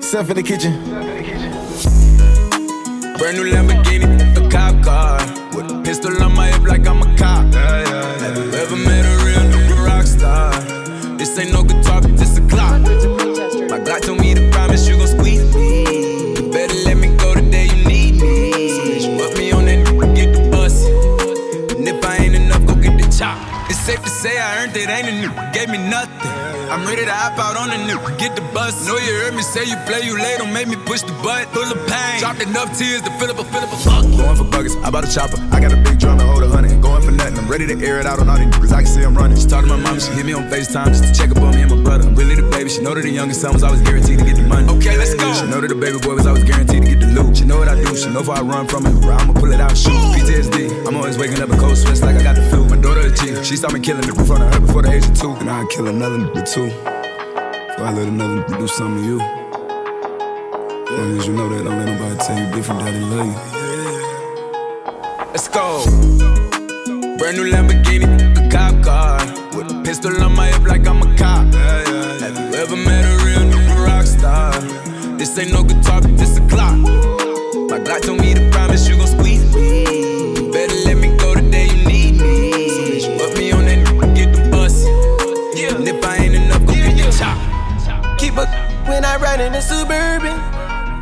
Self in the kitchen. Brand new Lamborghini, a cop car. With a pistol on my hip like I'm a cop. Have you ever met a real new rock star? This ain't no guitar, but this a clock. My God told me to promise you gon' squeeze me. You better let me go the day you need me. So that you up me on that, get the bus. And if I ain't enough, go get the chop. It's safe to say I earned it, ain't a new, gave me nothing. I'm ready to hop out on the new, get the bus. Know you heard me say you play, you late, don't make me push the button. Full of pain, dropped enough tears to fill up a fuck. Going for buggers, I bought a chopper. I got a big drum to hold 100. Going for nothing, I'm ready to air it out on all these niggas. I can see I'm running. She talked to my mom, she hit me on FaceTime just to check up on me and my brother. I'm really the baby, she know that the youngest son was always guaranteed to get the money. Okay, let's go. She know that the baby boy was always guaranteed to get the loot. She know what I do, she know if I run from it, I'ma pull it out, shoot. PTSD, I'm always waking up in cold sweats like I got the flu. My daughter a G, she saw me killing it in front of her before the age of 2. And I'd kill another nigga too. So I let another do something to you. As long as you know that, don't let nobody tell you different, that they love you. Let's go. Brand new Lamborghini, a cop car. With a pistol on my hip like I'm a cop. Have you ever met a real new rock star? This ain't no guitar, but this a clock. My God told me to promise you gon' squeeze me. You better let me go the day you need me. So that you up me on that, get the bus. And if I ain't enough, go get your chop. Keep a when I ride in the Suburban.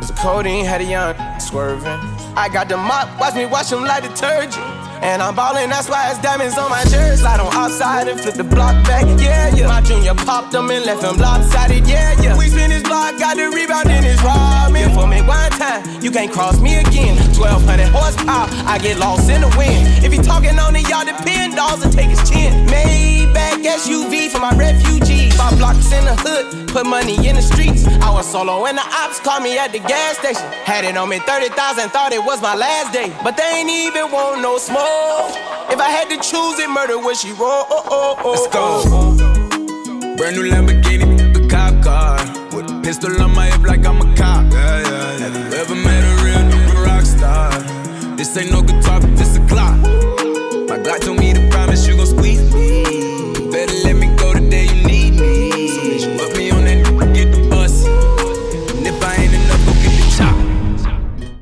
So codeine had a young swerving. I got the mop, watch me wash them like detergent. And I'm ballin', that's why it's diamonds on my shirt. Slide on outside and flip the block back, yeah, yeah. My junior popped them and left him lopsided, yeah, yeah. We spin his block, got the rebound in his ramen. For me one time, you can't cross me again. 1200 horsepower, I get lost in the wind. If he talking on it, y'all depend, dolls and take his chin. Maybach SUV for my refugees. My blocks in the hood, put money in the streets. I was solo when the ops called me at the gas station. Had it on me 30,000, thought it was my last day. But they ain't even want no smoke. If I had to choose it, murder would she roll? Let's go. Brand new Lamborghini, a cop car. With a pistol on my hip like I'm a cop. Have you ever met a real new rock star? This ain't no guitar, but this a clock.